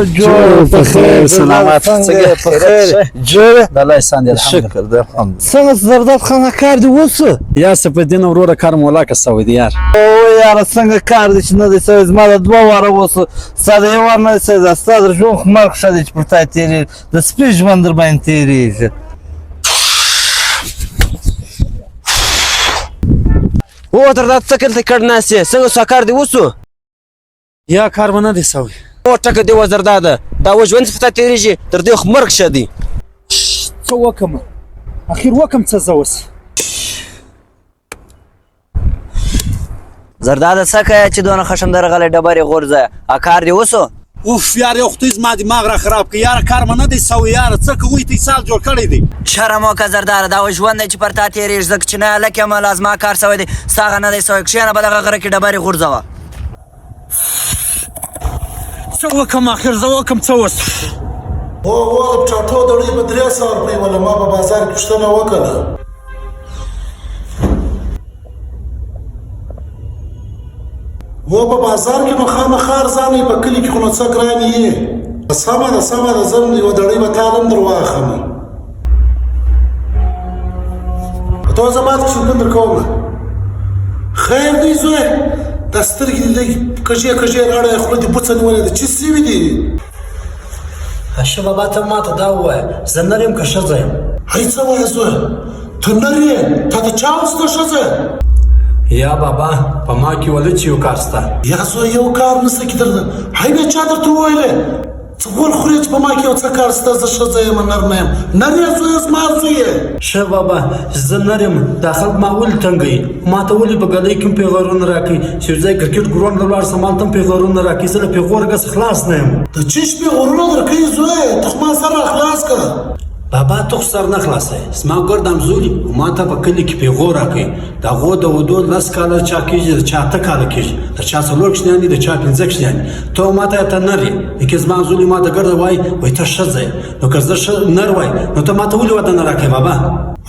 جوړ په خیر سلامت څنګه په خیر جوړ د الله احسان دی شکر الحمدلله ده څنګه زرداد خان کار دی وسه یا سپدین وروره کار مولا که سوي دی یار او یار څنګه کار دی چې نه دی سوي زما د دوه واره وسه ساده یو وار نه سي د ستاد ژوند خو مرګ شته چې پر تا تیری د سپي ژوند در باندې تیریږي او زرداد څه کړل کړ ناسې څنګه سو کار دی وسو یا کار ونه دی سوي او ټکه دی و زرداد دا و ژوند په تا تیریږي تر دې خو مرګ شه دی څه وکم اخیر وکم څه زوس زرداد څه کوي چې دونه خشم درغلې ډبرې غورځه ا کار دی وسو اوف یار یو خو زما دماغ را خراب کړ یار کار مې نه دی سوي یار څه کوي تی سال جوړ کړی دی شرم وکړه زرداد دا ژوند دی چې پر تا تېرېږي ځکه چې نه لکه ما لازما کار سوی دی ستا نه دی سوی کښېنه به دغه غره کې ډبرې غورځوه څه وکم اخیر زه وکم څه وس او چاټو دړې په 300 روپۍ ولا ما په بازار کې پوښتنه وکړه و په بازار کې نو خامخا ارزانه په کلي کې خو نو څه ګرانې یې سمه ده زم یوه دړۍ به تا هم در واخلم په تو زه مات کښېنګون در کومه خیر دی زوی دا سترګې دې لږ کږې راړی خوله دې بوڅه نیولې ده چې سوي دي ښه بابا ته ماته دا ووایه زه نر یم که ښځه یم هی څه وایه زوی ته نر یې تا د چا وسته ښځه یا بابا په ما کې ولې چې یو کار سته یا زوی یو کار نسته کې درته هی بیا چا درته وویلې څه غول خورې چې په ما کې یو څه کار سته زه ښځه یم نر نه یم نر یې زوی زما زوی یې ښه بابا زه نر یم دا خلک ما ولې تنګوي ما ته ولې په ګلۍ کې هم پیغورونه راکوي چې یو ځای کرکټ ګراونډ ته ولاړ سم هلته هم پیغورونه راکوي زه له پیغوره ګس خلاص نه یم د چیش پیغورونه درکوي زوی ته خو ما سر راخلاص کړه بابا ته خو سر نه خلاصوي زما ګرد همزولي ما ته په کلي کې پیغور راکوي د هغو د ودو 10 کاله چا کېږي د چا 8 کاله کېږي د چا 4 کښنیان دي د چا 5 کښنیان دي ته ما ته ته نر یې لیکن زما همزولي ما ته ګرده وایي ته ښځه یې نو که زه نر وای نو ته ما ته ولې واده نه راکوې بابا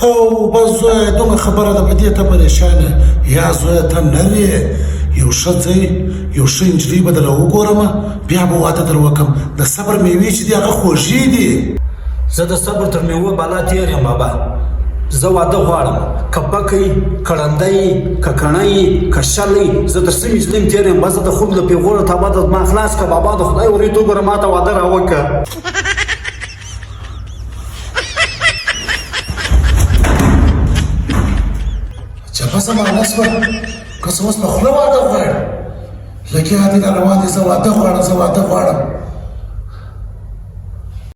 او بس زوی دومره خبره ده په دې ته پریشانه یا زوی ته نر یې یو ښځه یو ښه نجلۍ به درله وګورم بیا به واده در وکړم د صبر میوې چې دي هغه خوږې دي زه د صبر تر میوه بالا تېر یم بابا زه واده غواړم که پکه یي که ړنده یي که کڼه یي که شل یي زه تر څه مجلې م تېر یم بس د خوب له پیغوره تابه د ما خلاص که بابا د خدای ورې تو ګوره ما ته واده راوکړه چپه زمانه شوه که څه اوس په خوله واده غواړي لکې عادي را روان دي زه واده غواړم